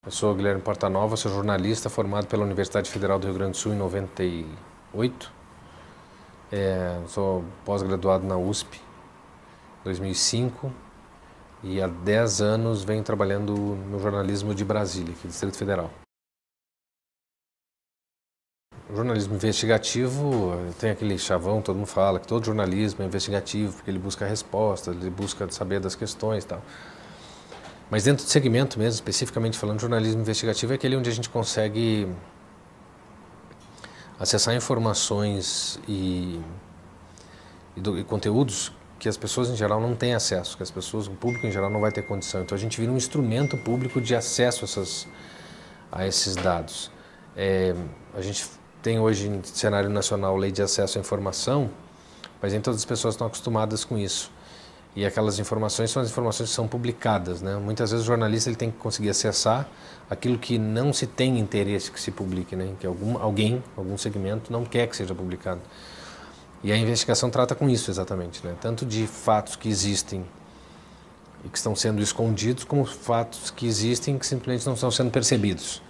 Eu sou Guilherme Portanova, sou jornalista formado pela Universidade Federal do Rio Grande do Sul em 98. Sou pós-graduado na USP em 2005 e há 10 anos venho trabalhando no jornalismo de Brasília, aqui do Distrito Federal. O jornalismo investigativo tem aquele chavão, todo mundo fala que todo jornalismo é investigativo, porque ele busca respostas, ele busca saber das questões e tal. Mas dentro do segmento mesmo, especificamente falando, jornalismo investigativo é aquele onde a gente consegue acessar informações e conteúdos que as pessoas em geral não têm acesso, que o público em geral não vai ter condição. Então a gente vira um instrumento público de acesso a esses dados. A gente tem hoje em cenário nacional lei de acesso à informação, mas nem todas as pessoas estão acostumadas com isso. E aquelas informações são as informações que são publicadas, né? Muitas vezes o jornalista ele tem que conseguir acessar aquilo que não se tem interesse que se publique, né? Que algum segmento não quer que seja publicado. E a investigação trata com isso exatamente, né? Tanto de fatos que existem e que estão sendo escondidos, como fatos que existem que simplesmente não estão sendo percebidos.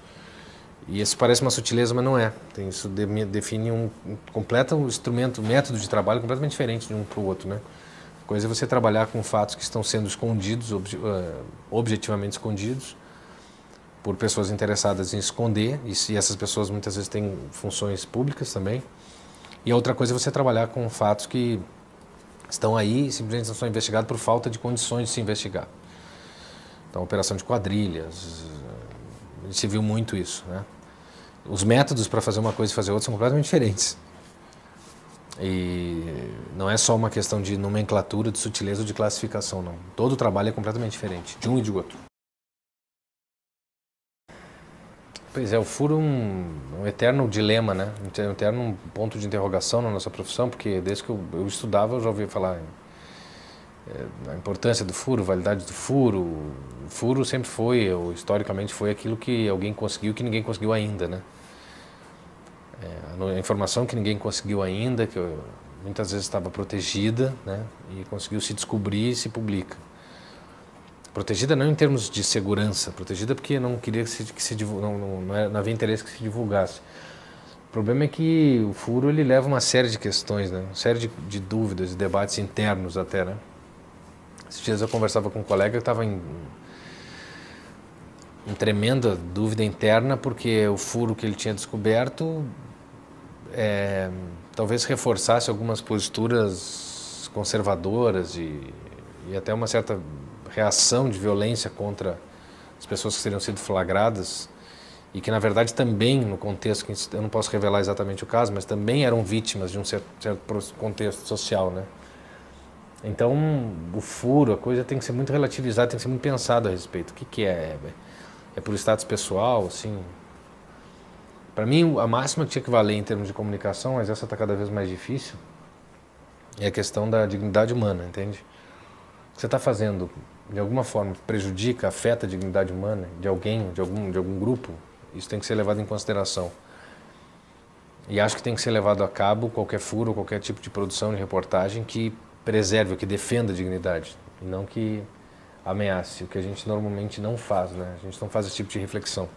E isso parece uma sutileza, mas não é. Isso define um completo instrumento, método de trabalho completamente diferente de um para o outro, né? Coisa é você trabalhar com fatos que estão sendo escondidos, objetivamente escondidos, por pessoas interessadas em esconder, e essas pessoas muitas vezes têm funções públicas também. E a outra coisa é você trabalhar com fatos que estão aí e simplesmente não são investigados por falta de condições de se investigar. Então, operação de quadrilhas, a gente viu muito isso, né? Os métodos para fazer uma coisa e fazer outra são completamente diferentes. E não é só uma questão de nomenclatura, de sutileza ou de classificação, não. Todo o trabalho é completamente diferente, de um e de outro. Pois é, o furo é um eterno dilema, né? Um eterno ponto de interrogação na nossa profissão, porque desde que eu estudava eu já ouvi falar a importância do furo, validade do furo. O furo sempre foi, ou historicamente foi, aquilo que alguém conseguiu que ninguém conseguiu ainda, né? A informação que ninguém conseguiu ainda, que muitas vezes estava protegida, né? E conseguiu se descobrir e se publica. Protegida não em termos de segurança, protegida porque não queria que se não havia interesse que se divulgasse. O problema é que o furo ele leva uma série de questões, né? Uma série de dúvidas, de debates internos até, né? Esses dias eu conversava com um colega que estava em tremenda dúvida interna porque o furo que ele tinha descoberto talvez reforçasse algumas posturas conservadoras e até uma certa reação de violência contra as pessoas que teriam sido flagradas e que na verdade também no contexto, eu não posso revelar exatamente o caso, mas também eram vítimas de um certo contexto social, né? Então o furo, a coisa tem que ser muito relativizada, tem que ser muito pensado a respeito. O que é? É por status pessoal, assim? Para mim, a máxima que tinha que valer em termos de comunicação, mas essa está cada vez mais difícil, é a questão da dignidade humana, entende? O que você está fazendo, de alguma forma, prejudica, afeta a dignidade humana de alguém, de algum grupo, isso tem que ser levado em consideração. E acho que tem que ser levado a cabo qualquer furo, qualquer tipo de produção de reportagem que preserve, que defenda a dignidade, e não que ameace, o que a gente normalmente não faz, né? A gente não faz esse tipo de reflexão.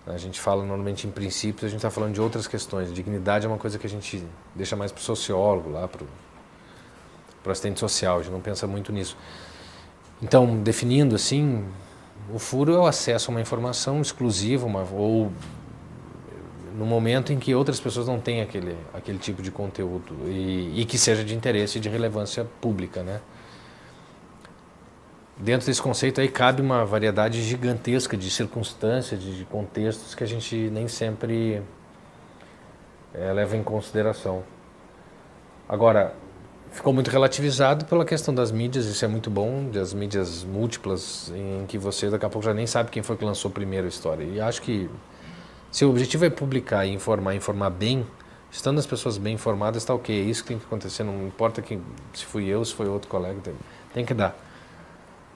A gente fala normalmente em princípios, a gente está falando de outras questões. Dignidade é uma coisa que a gente deixa mais para o sociólogo, lá para o assistente social, a gente não pensa muito nisso. Então, definindo assim, o furo é o acesso a uma informação exclusiva, ou no momento em que outras pessoas não têm aquele tipo de conteúdo e que seja de interesse e de relevância pública, né? Dentro desse conceito aí cabe uma variedade gigantesca de circunstâncias, de contextos que a gente nem sempre leva em consideração. Agora, ficou muito relativizado pela questão das mídias, isso é muito bom, das mídias múltiplas, em que você daqui a pouco já nem sabe quem foi que lançou primeiro a história. E acho que se o objetivo é publicar e informar bem, estando as pessoas bem informadas, está ok, é isso que tem que acontecer, não importa se fui eu, se foi outro colega, tem que dar.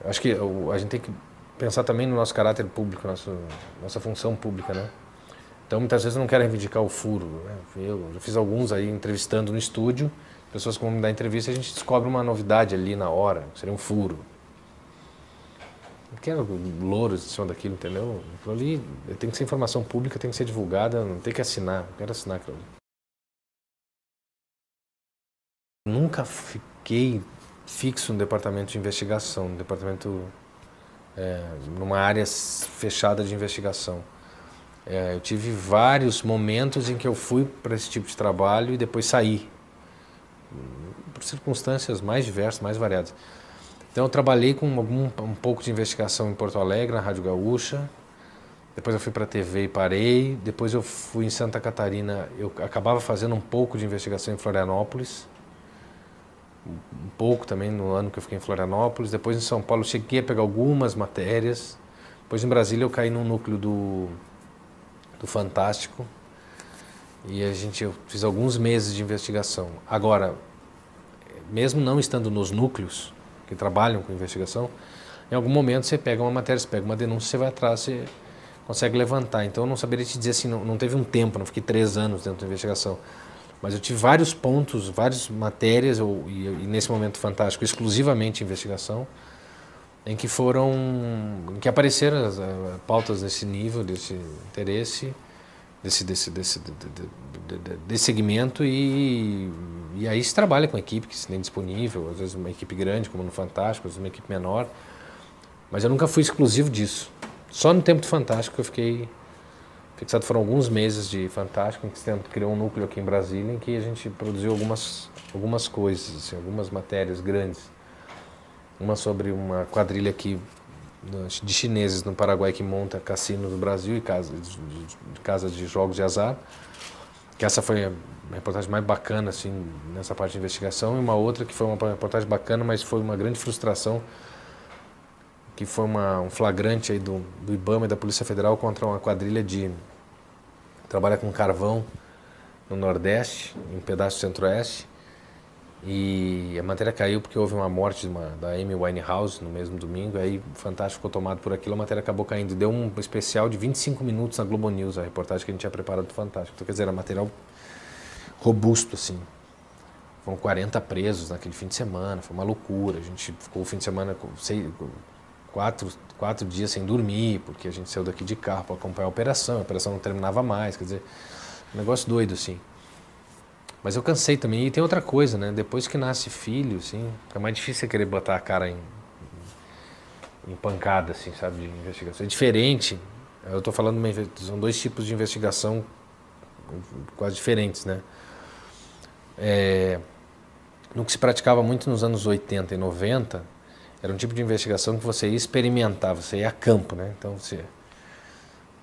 Acho que a gente tem que pensar também no nosso caráter público, nossa função pública, né? Então, muitas vezes eu não quero reivindicar o furo, né? Eu já fiz alguns aí entrevistando no estúdio, pessoas que vão me dar entrevista e a gente descobre uma novidade ali na hora, seria um furo. Não quero louros em cima daquilo, entendeu? Aquilo ali tem que ser informação pública, tem que ser divulgada, não tem que assinar. Eu quero assinar aquilo ali. Nunca fiquei fixo no departamento de investigação, no departamento, numa área fechada de investigação. Eu tive vários momentos em que eu fui para esse tipo de trabalho e depois saí, por circunstâncias mais diversas, mais variadas. Então eu trabalhei com um pouco de investigação em Porto Alegre, na Rádio Gaúcha. Depois eu fui para a TV e parei. Depois eu fui em Santa Catarina. Eu acabava fazendo um pouco de investigação em Florianópolis. Um pouco também no ano que eu fiquei em Florianópolis. Depois em São Paulo eu cheguei a pegar algumas matérias. Depois em Brasília eu caí no núcleo do Fantástico. E eu fiz alguns meses de investigação. Agora, mesmo não estando nos núcleos que trabalham com investigação, em algum momento você pega uma matéria, você pega uma denúncia, você vai atrás, você consegue levantar. Então eu não saberia te dizer assim, não teve um tempo, não fiquei 3 anos dentro da investigação. Mas eu tive vários pontos, várias matérias, e nesse momento fantástico, exclusivamente investigação, em que apareceram as pautas desse nível, desse interesse, desse segmento, e aí se trabalha com equipe que se tem disponível, às vezes uma equipe grande, como no Fantástico, às vezes uma equipe menor, mas eu nunca fui exclusivo disso. Só no tempo do Fantástico eu fiquei fixado, foram alguns meses de Fantástico, em que se criou um núcleo aqui em Brasília, em que a gente produziu algumas coisas, assim, algumas matérias grandes. Uma sobre uma quadrilha aqui de chineses no Paraguai que monta cassinos no Brasil e casas de jogos de azar, que essa foi a reportagem mais bacana assim, nessa parte de investigação, e uma outra que foi uma reportagem bacana, mas foi uma grande frustração, que foi um flagrante aí do IBAMA e da Polícia Federal contra uma quadrilha que trabalha com carvão no Nordeste, em um pedaço do Centro-Oeste. E a matéria caiu porque houve uma morte da Amy Winehouse no mesmo domingo, aí o Fantástico ficou tomado por aquilo, a matéria acabou caindo. Deu um especial de 25 minutos na Globo News, a reportagem que a gente tinha preparado do Fantástico. Então, quer dizer, era material robusto, assim. Foram 40 presos naquele fim de semana, foi uma loucura. A gente ficou o fim de semana com 4 dias sem dormir, porque a gente saiu daqui de carro para acompanhar a operação não terminava mais, quer dizer, um negócio doido, assim. Mas eu cansei também. E tem outra coisa, né? Depois que nasce filho, assim, é mais difícil você querer botar a cara em pancada, assim, sabe, de investigação. É diferente. Eu estou falando, são 2 tipos de investigação quase diferentes, né? No que se praticava muito nos anos 80 e 90, era um tipo de investigação que você ia experimentar, você ia a campo, né? Então você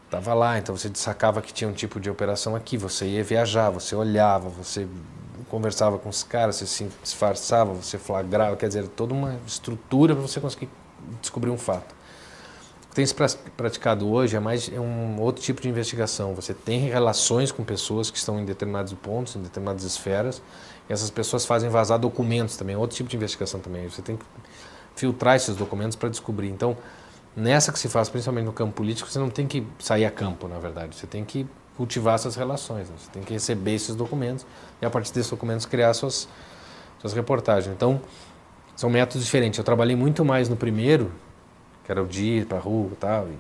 estava lá, então você sacava que tinha um tipo de operação aqui, você ia viajar, você olhava, você conversava com os caras, você se disfarçava, você flagrava, quer dizer, toda uma estrutura para você conseguir descobrir um fato. O que tem se praticado hoje é um outro tipo de investigação. Você tem relações com pessoas que estão em determinados pontos, em determinadas esferas, e essas pessoas fazem vazar documentos também, é outro tipo de investigação também. Você tem que filtrar esses documentos para descobrir. Então, nessa que se faz, principalmente no campo político, você não tem que sair a campo, na verdade. Você tem que cultivar essas relações, né? Você tem que receber esses documentos e, a partir desses documentos, criar suas reportagens. Então, são métodos diferentes. Eu trabalhei muito mais no primeiro, que era o de ir para a rua e tal, e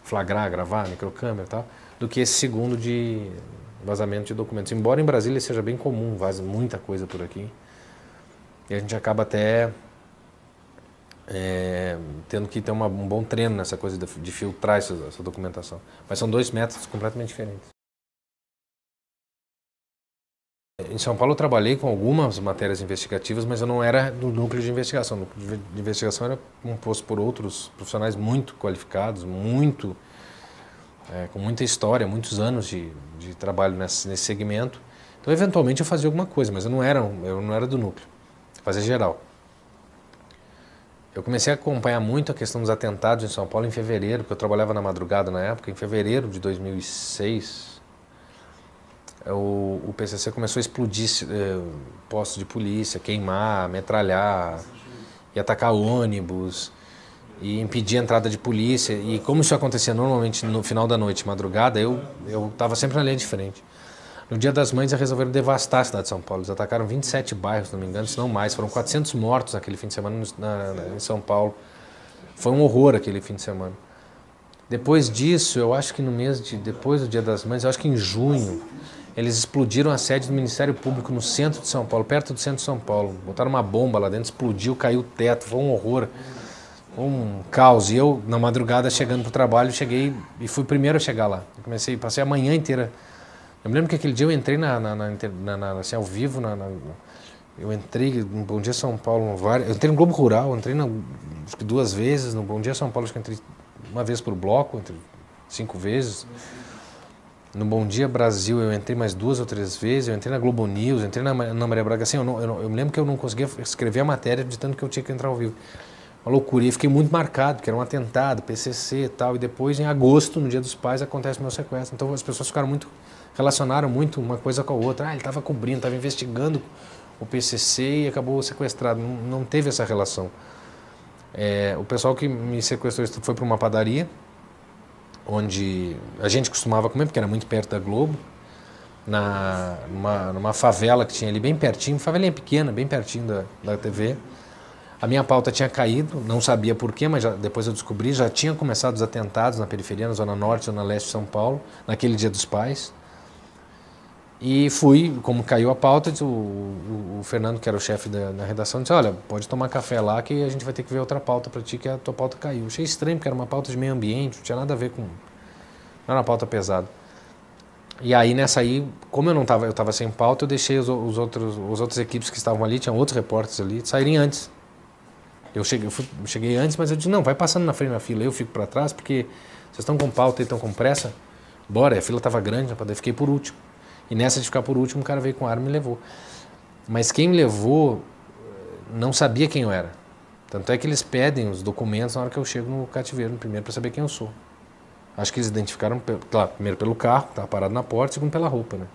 flagrar, gravar, microcâmera e tal, do que esse segundo de vazamento de documentos. Embora em Brasília seja bem comum, vaza muita coisa por aqui, e a gente acaba até tendo que ter um bom treino nessa coisa de filtrar essa documentação. Mas são 2 métodos completamente diferentes. Em São Paulo eu trabalhei com algumas matérias investigativas, mas eu não era do núcleo de investigação. O núcleo de investigação era composto por outros profissionais muito qualificados, com muita história, muitos anos de trabalho nesse segmento. Então, eventualmente, eu fazia alguma coisa, mas eu não era do núcleo. Eu fazia geral. Eu comecei a acompanhar muito a questão dos atentados em São Paulo em fevereiro, porque eu trabalhava na madrugada na época. Em fevereiro de 2006, o PCC começou a explodir postos de polícia, queimar, metralhar, e atacar ônibus, e impedir a entrada de polícia. E como isso acontecia normalmente no final da noite, madrugada, eu estava sempre na linha de frente. No Dia das Mães, eles resolveram devastar a cidade de São Paulo. Eles atacaram 27 bairros, se não me engano, se não mais. Foram 400 mortos naquele fim de semana em São Paulo. Foi um horror aquele fim de semana. Depois disso, eu acho que depois do Dia das Mães, eu acho que em junho, eles explodiram a sede do Ministério Público no centro de São Paulo, perto do centro de São Paulo. Botaram uma bomba lá dentro, explodiu, caiu o teto, foi um horror, foi um caos. E eu, na madrugada, chegando para o trabalho, cheguei e fui o primeiro a chegar lá. Eu passei a manhã inteira. Eu me lembro que aquele dia eu entrei assim, ao vivo, eu entrei no Bom Dia São Paulo, eu entrei no Globo Rural, eu entrei acho que 2 vezes, no Bom Dia São Paulo, acho que entrei uma vez por bloco, entre 5 vezes. No Bom Dia Brasil eu entrei mais 2 ou 3 vezes, eu entrei na Globo News, entrei na Maria Braga, assim, eu me lembro que eu não conseguia escrever a matéria de tanto que eu tinha que entrar ao vivo. Uma loucura, e fiquei muito marcado, porque era um atentado, PCC e tal, e depois em agosto, no Dia dos Pais, acontece o meu sequestro. Então as pessoas relacionaram muito uma coisa com a outra. Ele estava cobrindo, estava investigando o PCC e acabou sequestrado. Não teve essa relação. O pessoal que me sequestrou foi para uma padaria, onde a gente costumava comer, porque era muito perto da Globo, numa favela que tinha ali bem pertinho, favelinha pequena, bem pertinho da TV. A minha pauta tinha caído, não sabia porquê, mas depois eu descobri, já tinham começado os atentados na periferia, na Zona Norte, Zona Leste de São Paulo, naquele Dia dos Pais. E fui, como caiu a pauta, o Fernando, que era o chefe da redação, disse, olha, pode tomar café lá que a gente vai ter que ver outra pauta para ti, que a tua pauta caiu. Achei estranho, porque era uma pauta de meio ambiente, não tinha nada a ver com... Não era uma pauta pesada. E aí, nessa aí, como eu estava sem pauta, eu deixei os outros equipes que estavam ali, tinha outros repórteres ali, saírem antes. Eu cheguei antes, mas eu disse, não, vai passando na frente da fila, eu fico para trás, porque vocês estão com pauta e estão com pressa, bora, a fila estava grande, eu fiquei por último. E nessa de ficar por último, o cara veio com arma e me levou. Mas quem me levou não sabia quem eu era. Tanto é que eles pedem os documentos na hora que eu chego no cativeiro, primeiro para saber quem eu sou. Acho que eles identificaram, claro, primeiro pelo carro, que estava parado na porta, segundo pela roupa, né?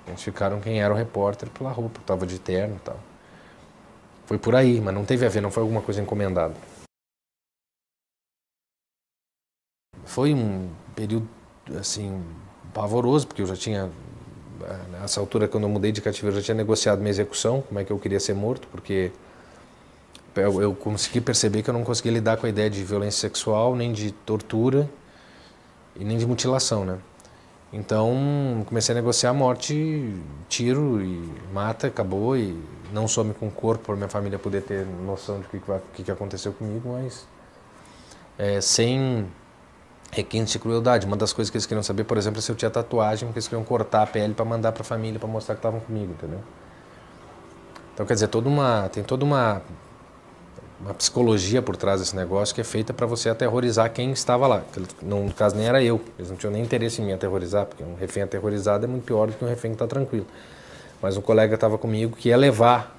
Identificaram quem era o repórter pela roupa, estava de terno e tal. Foi por aí, mas não teve a ver, não foi alguma coisa encomendada. Foi um período, assim, pavoroso, porque eu já tinha, nessa altura, quando eu mudei de cativeiro, eu já tinha negociado minha execução, como é que eu queria ser morto, porque eu consegui perceber que eu não conseguia lidar com a ideia de violência sexual, nem de tortura e nem de mutilação, né? Então, comecei a negociar a morte, tiro e mata, acabou, e não some com o corpo para minha família poder ter noção de o que aconteceu comigo, mas sem requinte de crueldade. Uma das coisas que eles queriam saber, por exemplo, é se eu tinha tatuagem, porque eles queriam cortar a pele para mandar para a família, para mostrar que estavam comigo, entendeu? Então, quer dizer, tem toda uma psicologia por trás desse negócio que é feita para você aterrorizar quem estava lá. No caso, nem era eu. Eles não tinham nem interesse em me aterrorizar, porque um refém aterrorizado é muito pior do que um refém que está tranquilo. Mas um colega estava comigo que ia levar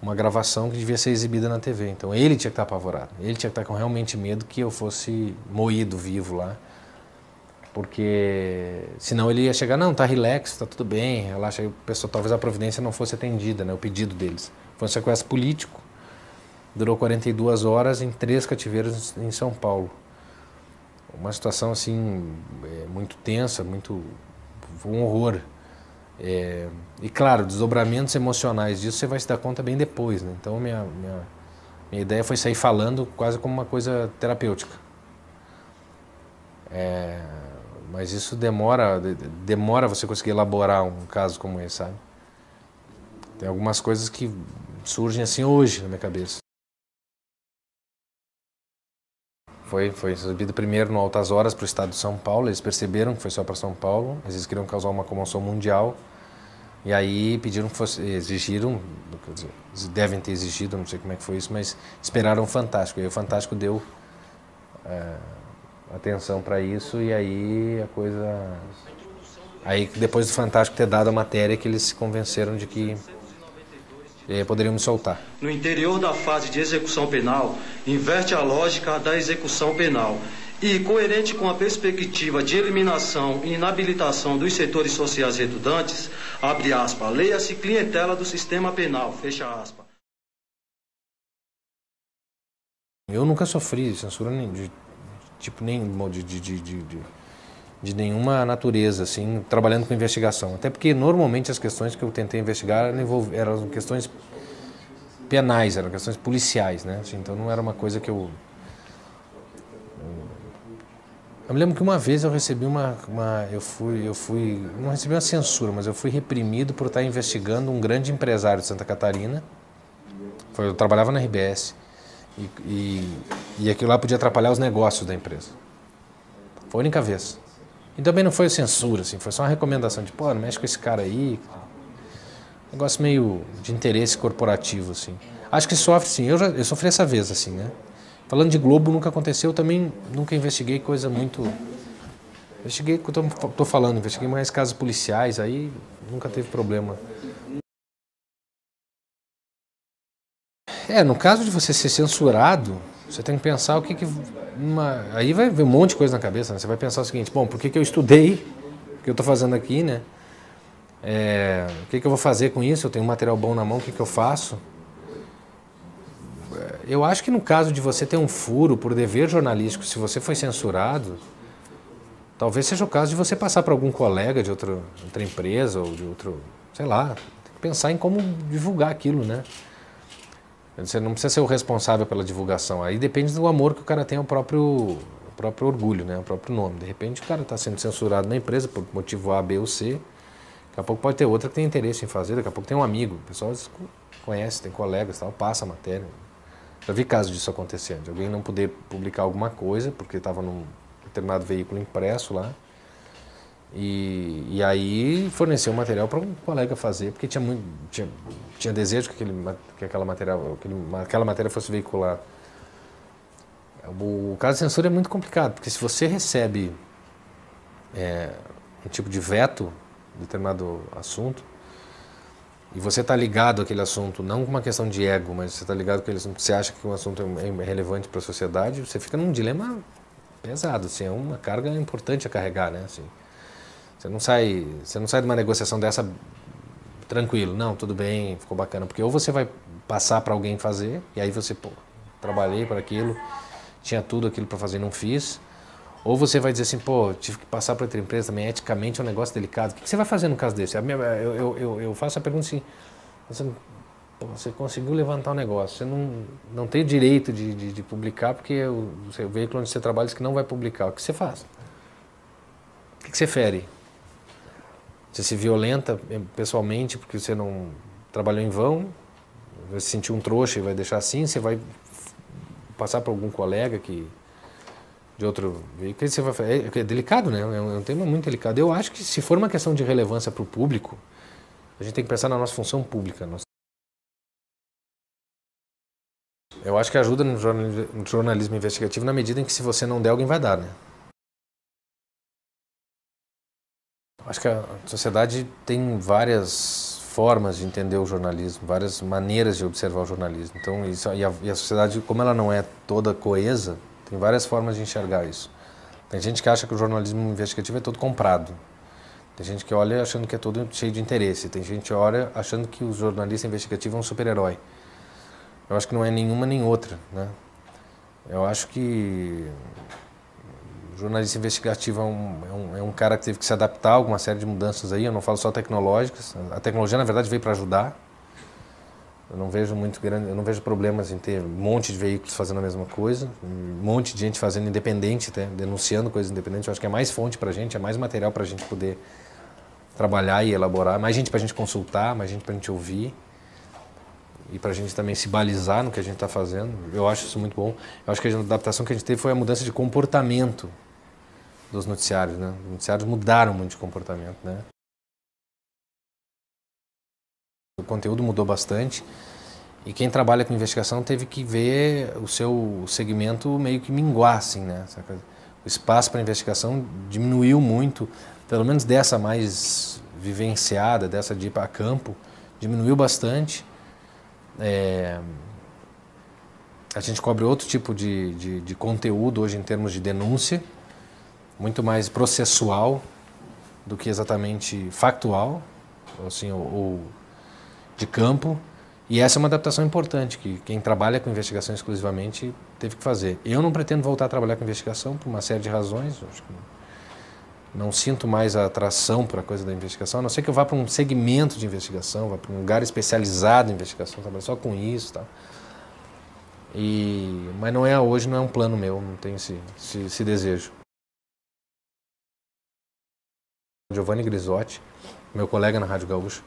uma gravação que devia ser exibida na TV. Então ele tinha que estar apavorado. Ele tinha que estar com realmente medo que eu fosse moído vivo lá. Porque senão ele ia chegar, não, tá relax, tá tudo bem, relaxa. Aí talvez a providência não fosse atendida, né, o pedido deles. Foi um sequestro político. Durou 42 horas em 3 cativeiros em São Paulo. Uma situação assim muito tensa, um horror. E claro, desdobramentos emocionais disso você vai se dar conta bem depois, né? Então minha ideia foi sair falando quase como uma coisa terapêutica. Mas isso demora você conseguir elaborar um caso como esse, sabe? Tem algumas coisas que surgem assim hoje na minha cabeça. Foi exibido primeiro no Altas Horas para o estado de São Paulo, eles perceberam que foi só para São Paulo, eles queriam causar uma comoção mundial, e aí pediram que fosse, exigiram, quer dizer, devem ter exigido, não sei como é que foi isso, mas esperaram o Fantástico, e aí o Fantástico deu atenção para isso, e aí a coisa... Aí depois do Fantástico ter dado a matéria que eles se convenceram de que poderiam me soltar. No interior da fase de execução penal, inverte a lógica da execução penal e, coerente com a perspectiva de eliminação e inabilitação dos setores sociais redundantes, abre aspas, leia-se clientela do sistema penal, fecha aspas. Eu nunca sofri censura de nenhuma natureza, assim, trabalhando com investigação. Até porque, normalmente, as questões que eu tentei investigar eram questões penais, eram questões policiais, né? Então, não era uma coisa que eu Eu me lembro que uma vez eu recebi não recebi uma censura, mas eu fui reprimido por estar investigando um grande empresário de Santa Catarina. Eu trabalhava na RBS e aquilo lá podia atrapalhar os negócios da empresa. Foi a única vez. E também não foi censura, assim, foi só uma recomendação de, pô, não mexe com esse cara aí. Negócio meio de interesse corporativo, assim. Acho que sofre, sim. Eu sofri essa vez, assim, né? Falando de Globo, nunca aconteceu. Eu também nunca investiguei coisa muito... Investiguei o que eu tô falando. Investiguei mais casos policiais, aí nunca teve problema. No caso de você ser censurado, você tem que pensar o que... Aí vai ver um monte de coisa na cabeça, né? Você vai pensar o seguinte, bom, por que eu estudei? O que eu estou fazendo aqui, né? O que eu vou fazer com isso? Eu tenho um material bom na mão, o que eu faço? Eu acho que no caso de você ter um furo por dever jornalístico, se você foi censurado, talvez seja o caso de você passar para algum colega de outra empresa ou de outro, sei lá, tem que pensar em como divulgar aquilo, né? Você não precisa ser o responsável pela divulgação, aí depende do amor que o cara tem ao próprio orgulho, né? Ao próprio nome. De repente o cara está sendo censurado na empresa por motivo A, B ou C, daqui a pouco pode ter outra que tem interesse em fazer, daqui a pouco tem um amigo, o pessoal conhece, tem colegas, tal, passa a matéria. Já vi casos disso acontecendo, de alguém não poder publicar alguma coisa porque estava num determinado veículo impresso lá e aí forneceu material para um colega fazer, porque tinha desejo que aquela matéria fosse veiculada. O caso de censura é muito complicado, porque se você recebe um tipo de veto em determinado assunto, e você está ligado àquele assunto, não com uma questão de ego, mas você está ligado com aquele assunto, você acha que o assunto é relevante para a sociedade, você fica num dilema pesado, assim, é uma carga importante a carregar, né? Assim, você não sai de uma negociação dessa tranquilo, não, tudo bem, ficou bacana, porque ou você vai passar para alguém fazer, e aí você, pô, trabalhei para aquilo, tinha tudo aquilo para fazer e não fiz, ou você vai dizer assim, pô, tive que passar para outra empresa também, eticamente é um negócio delicado. O que você vai fazer no caso desse? Eu faço a pergunta assim, você conseguiu levantar um negócio, você não tem direito de publicar porque o veículo onde você trabalha diz que não vai publicar. O que você faz? O que você fere? Você se violenta pessoalmente porque você não trabalhou em vão, vai se sentir um trouxa e vai deixar assim, você vai passar para algum colega de outro veículo, você vai fazer. É delicado, né? É um tema muito delicado. Eu acho que se for uma questão de relevância para o público, a gente tem que pensar na nossa função pública. Eu acho que ajuda no jornalismo investigativo na medida em que se você não der, alguém vai dar, né? Acho que a sociedade tem várias formas de entender o jornalismo, várias maneiras de observar o jornalismo. Então, a sociedade, como ela não é toda coesa, tem várias formas de enxergar isso. Tem gente que acha que o jornalismo investigativo é todo comprado. Tem gente que olha achando que é todo cheio de interesse. Tem gente que olha achando que o jornalista investigativo é um super-herói. Eu acho que não é nenhuma nem outra, né? Eu acho que o jornalista investigativo é um cara que teve que se adaptar a alguma série de mudanças aí. Eu não falo só tecnológicas. A tecnologia, na verdade, veio para ajudar. Eu não vejo problemas em ter um monte de veículos fazendo a mesma coisa, um monte de gente fazendo independente, denunciando coisas independentes. Eu acho que é mais fonte para a gente, é mais material para a gente poder trabalhar e elaborar, mais gente para a gente consultar, mais gente para a gente ouvir e para a gente também se balizar no que a gente está fazendo. Eu acho isso muito bom. Eu acho que a adaptação que a gente teve foi a mudança de comportamento dos noticiários, né? Os noticiários mudaram muito de comportamento, né? O conteúdo mudou bastante e quem trabalha com investigação teve que ver o seu segmento meio que minguar, assim, né? O espaço para investigação diminuiu muito, pelo menos dessa mais vivenciada, dessa de ir para campo, diminuiu bastante. A gente cobre outro tipo de conteúdo hoje em termos de denúncia, muito mais processual do que exatamente factual, assim, ou de campo, e essa é uma adaptação importante que quem trabalha com investigação exclusivamente teve que fazer. Eu não pretendo voltar a trabalhar com investigação por uma série de razões, acho que não sinto mais a atração para a coisa da investigação, a não ser que eu vá para um segmento de investigação, vá para um lugar especializado em investigação, trabalhar só com isso, tá? Mas hoje não é um plano meu, não tenho esse desejo. Giovanni Grisotti, meu colega na Rádio Gaúcha,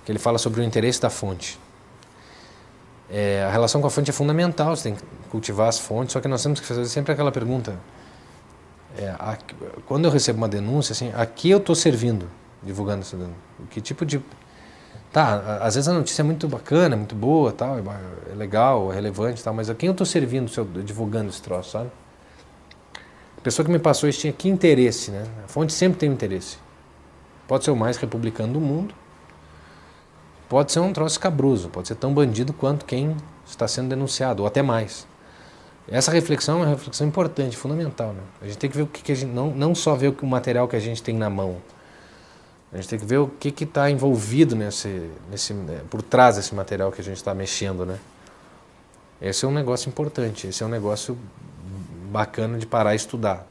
que ele fala sobre o interesse da fonte. A relação com a fonte é fundamental, você tem que cultivar as fontes, só que nós temos que fazer sempre aquela pergunta, quando eu recebo uma denúncia, assim, a que eu estou servindo, divulgando essa denúncia? Que tipo de... Tá, às vezes a notícia é muito bacana, muito boa, tal, é legal, é relevante, tal, mas a quem eu estou servindo divulgando esse troço, sabe? A pessoa que me passou isso tinha que interesse, né? A fonte sempre tem um interesse. Pode ser o mais republicano do mundo, pode ser um troço escabroso, pode ser tão bandido quanto quem está sendo denunciado, ou até mais. Essa reflexão é uma reflexão importante, fundamental, né? A gente tem que ver o que a gente, não só ver o material que a gente tem na mão, a gente tem que ver o que está envolvido por trás desse material que a gente está mexendo, né? Esse é um negócio importante, esse é um negócio bacana de parar e estudar.